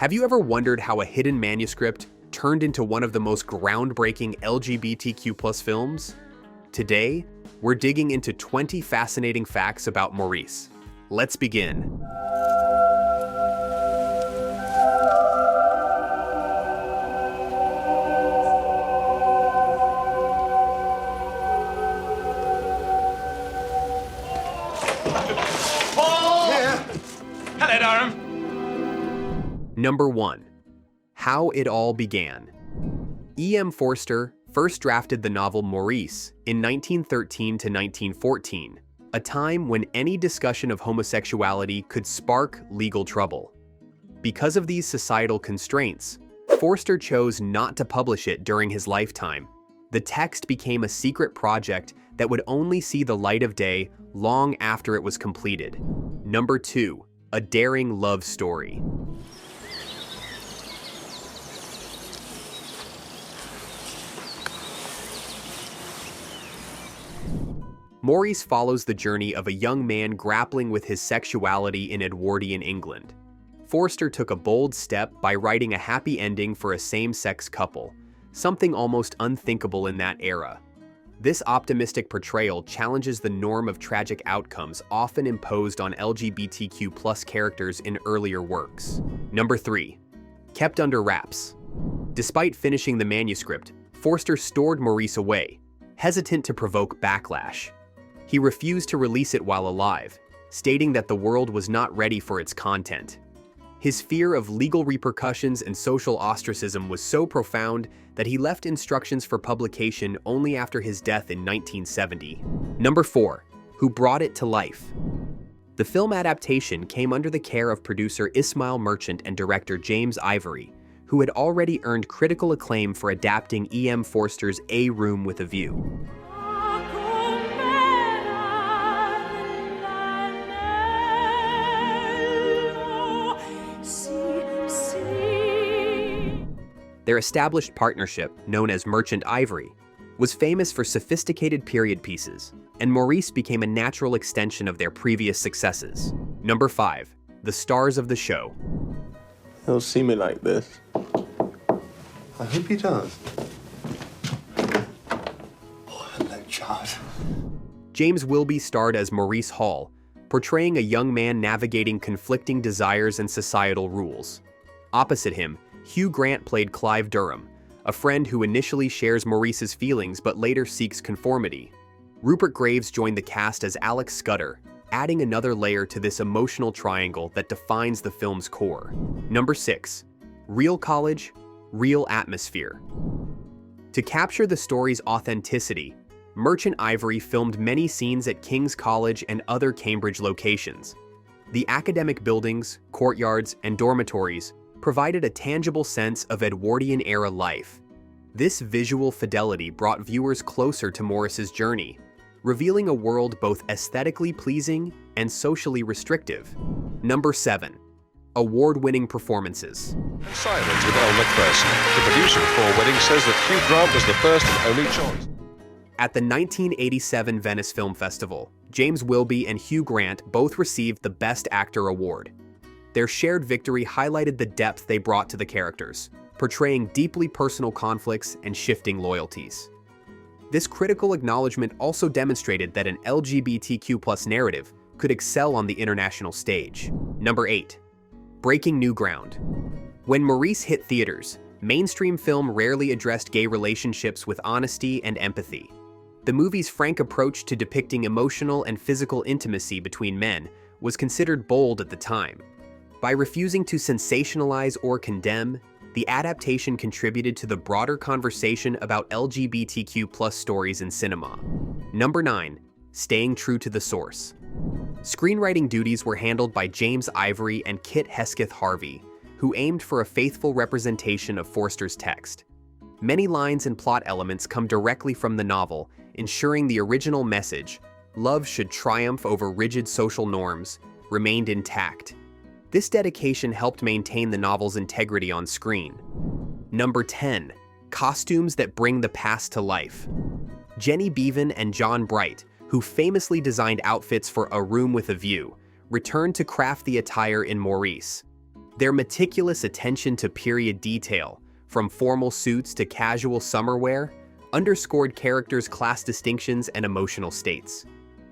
Have you ever wondered how a hidden manuscript turned into one of the most groundbreaking LGBTQ+ films? Today, we're digging into 20 fascinating facts about Maurice. Let's begin. Hello, Durham. Number 1. How it all began. E.M. Forster first drafted the novel Maurice in 1913 to 1914, a time when any discussion of homosexuality could spark legal trouble. Because of these societal constraints, Forster chose not to publish it during his lifetime. The text became a secret project that would only see the light of day long after it was completed. Number 2. A daring love story. Maurice follows the journey of a young man grappling with his sexuality in Edwardian England. Forster took a bold step by writing a happy ending for a same-sex couple, something almost unthinkable in that era. This optimistic portrayal challenges the norm of tragic outcomes often imposed on LGBTQ+ characters in earlier works. Number 3. Kept under wraps. Despite finishing the manuscript, Forster stored Maurice away, hesitant to provoke backlash. He refused to release it while alive, stating that the world was not ready for its content. His fear of legal repercussions and social ostracism was so profound that he left instructions for publication only after his death in 1970. Number 4. Who brought it to life. The film adaptation came under the care of producer Ismail Merchant and director James Ivory, who had already earned critical acclaim for adapting E.M. Forster's A Room with a View. Their established partnership, known as Merchant Ivory, was famous for sophisticated period pieces, and Maurice became a natural extension of their previous successes. Number 5. The stars of the show. He'll see me like this. I hope he does. Oh, hello, Chad. James Wilby starred as Maurice Hall, portraying a young man navigating conflicting desires and societal rules. Opposite him, Hugh Grant played Clive Durham, a friend who initially shares Maurice's feelings but later seeks conformity. Rupert Graves joined the cast as Alex Scudder, adding another layer to this emotional triangle that defines the film's core. Number 6. Real college, real atmosphere. To capture the story's authenticity, Merchant Ivory filmed many scenes at King's College and other Cambridge locations. The academic buildings, courtyards, and dormitories provided a tangible sense of Edwardian-era life. This visual fidelity brought viewers closer to Maurice's journey, revealing a world both aesthetically pleasing and socially restrictive. Number 7. Award-winning performances. Silence with Elle Macpherson. The producer of Four Weddings says that Hugh Grant was the first and only choice. At the 1987 Venice Film Festival, James Wilby and Hugh Grant both received the Best Actor award. Their shared victory highlighted the depth they brought to the characters, portraying deeply personal conflicts and shifting loyalties. This critical acknowledgement also demonstrated that an LGBTQ+ narrative could excel on the international stage. Number 8. Breaking new ground. When Maurice hit theaters, mainstream film rarely addressed gay relationships with honesty and empathy. The movie's frank approach to depicting emotional and physical intimacy between men was considered bold at the time. By refusing to sensationalize or condemn, the adaptation contributed to the broader conversation about LGBTQ+ stories in cinema. Number 9. Staying true to the source. Screenwriting duties were handled by James Ivory and Kit Hesketh Harvey, who aimed for a faithful representation of Forster's text. Many lines and plot elements come directly from the novel, ensuring the original message, love should triumph over rigid social norms, remained intact. This dedication helped maintain the novel's integrity on screen. Number 10. Costumes that bring the past to life. Jenny Beavan and John Bright, who famously designed outfits for A Room with a View, returned to craft the attire in Maurice. Their meticulous attention to period detail, from formal suits to casual summer wear, underscored characters' class distinctions and emotional states.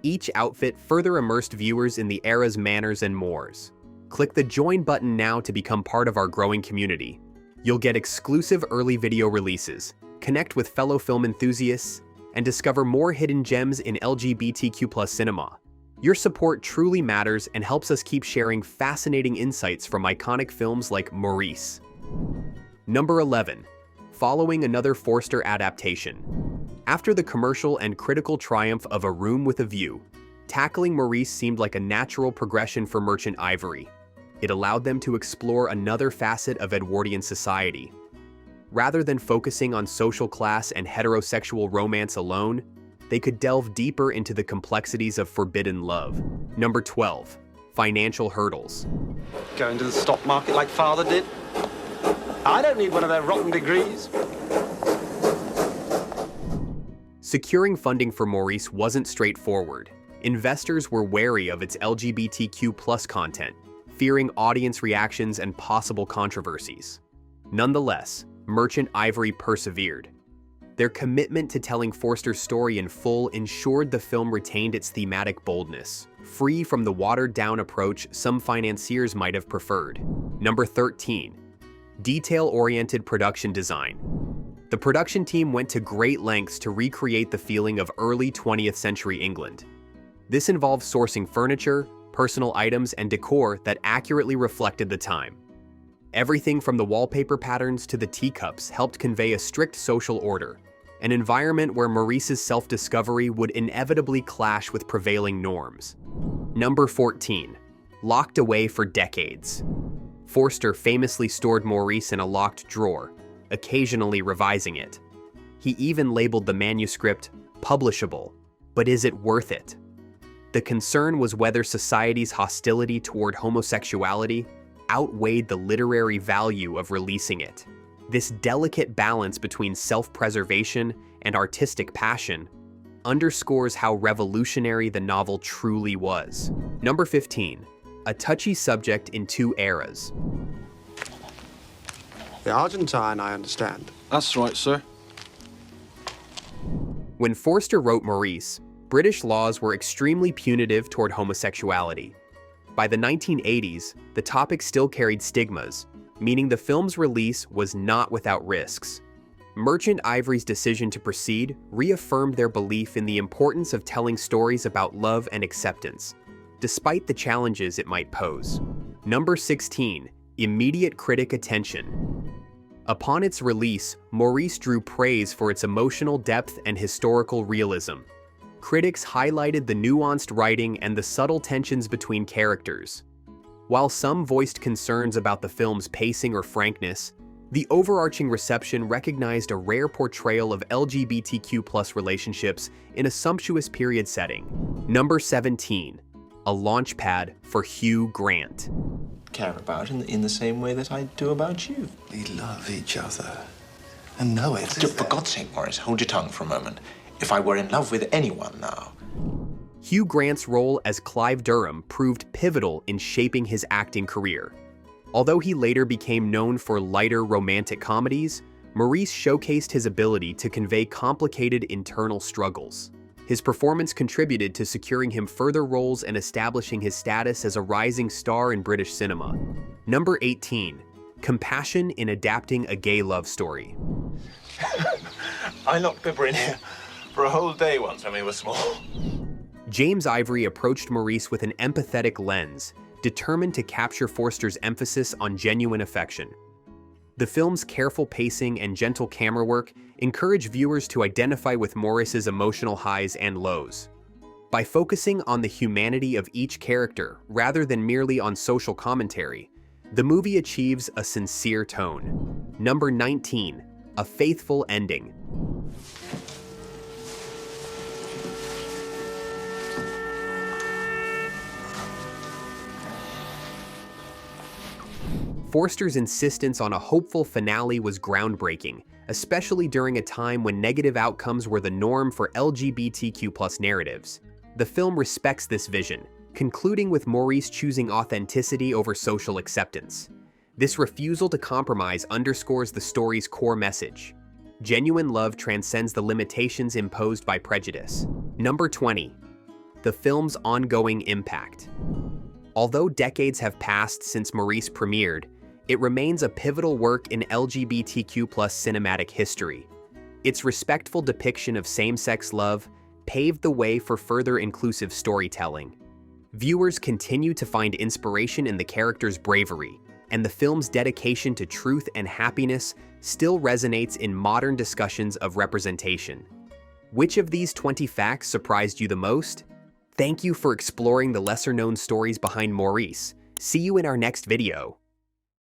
Each outfit further immersed viewers in the era's manners and mores. Click the Join button now to become part of our growing community. You'll get exclusive early video releases, connect with fellow film enthusiasts, and discover more hidden gems in LGBTQ+ cinema. Your support truly matters and helps us keep sharing fascinating insights from iconic films like Maurice. Number 11. Following another Forster adaptation. After the commercial and critical triumph of A Room with a View, tackling Maurice seemed like a natural progression for Merchant Ivory. It allowed them to explore another facet of Edwardian society. Rather than focusing on social class and heterosexual romance alone, they could delve deeper into the complexities of forbidden love. Number 12. Financial hurdles. Going to the stock market like father did? I don't need one of their rotten degrees. Securing funding for Maurice wasn't straightforward. Investors were wary of its LGBTQ+ content, fearing audience reactions and possible controversies. Nonetheless, Merchant Ivory persevered. Their commitment to telling Forster's story in full ensured the film retained its thematic boldness, free from the watered-down approach some financiers might have preferred. Number 13. Detail-oriented production design. The production team went to great lengths to recreate the feeling of early 20th century England. This involved sourcing furniture, personal items, and decor that accurately reflected the time. Everything from the wallpaper patterns to the teacups helped convey a strict social order, an environment where Maurice's self-discovery would inevitably clash with prevailing norms. Number 14. Locked away for decades. Forster famously stored Maurice in a locked drawer, occasionally revising it. He even labeled the manuscript publishable, but is it worth it? The concern was whether society's hostility toward homosexuality outweighed the literary value of releasing it. This delicate balance between self-preservation and artistic passion underscores how revolutionary the novel truly was. Number 15. A touchy subject in two eras. The Argentine, I understand. That's right, sir. When Forster wrote Maurice, British laws were extremely punitive toward homosexuality. By the 1980s, the topic still carried stigmas, meaning the film's release was not without risks. Merchant Ivory's decision to proceed reaffirmed their belief in the importance of telling stories about love and acceptance, despite the challenges it might pose. Number 16. Immediate critic attention. Upon its release, Maurice drew praise for its emotional depth and historical realism. Critics highlighted the nuanced writing and the subtle tensions between characters. While some voiced concerns about the film's pacing or frankness, the overarching reception recognized a rare portrayal of LGBTQ+ relationships in a sumptuous period setting. Number 17. A launchpad for Hugh Grant. Care about in the same way that I do about you. We love each other and know it. For God's sake, Maurice, hold your tongue for a moment. If I were in love with anyone now. Hugh Grant's role as Clive Durham proved pivotal in shaping his acting career. Although he later became known for lighter romantic comedies, Maurice showcased his ability to convey complicated internal struggles. His performance contributed to securing him further roles and establishing his status as a rising star in British cinema. Number 18. Compassion in adapting a gay love story. I locked Pippa in here for a whole day once when we were small. James Ivory approached Maurice with an empathetic lens, determined to capture Forster's emphasis on genuine affection. The film's careful pacing and gentle camera work encourage viewers to identify with Maurice's emotional highs and lows. By focusing on the humanity of each character rather than merely on social commentary, the movie achieves a sincere tone. Number 19. A faithful ending. Forster's insistence on a hopeful finale was groundbreaking, especially during a time when negative outcomes were the norm for LGBTQ+ narratives. The film respects this vision, concluding with Maurice choosing authenticity over social acceptance. This refusal to compromise underscores the story's core message. Genuine love transcends the limitations imposed by prejudice. Number 20. The film's ongoing impact. Although decades have passed since Maurice premiered, it remains a pivotal work in LGBTQ+ cinematic history. Its respectful depiction of same-sex love paved the way for further inclusive storytelling. Viewers continue to find inspiration in the character's bravery, and the film's dedication to truth and happiness still resonates in modern discussions of representation. Which of these 20 facts surprised you the most? Thank you for exploring the lesser-known stories behind Maurice. See you in our next video.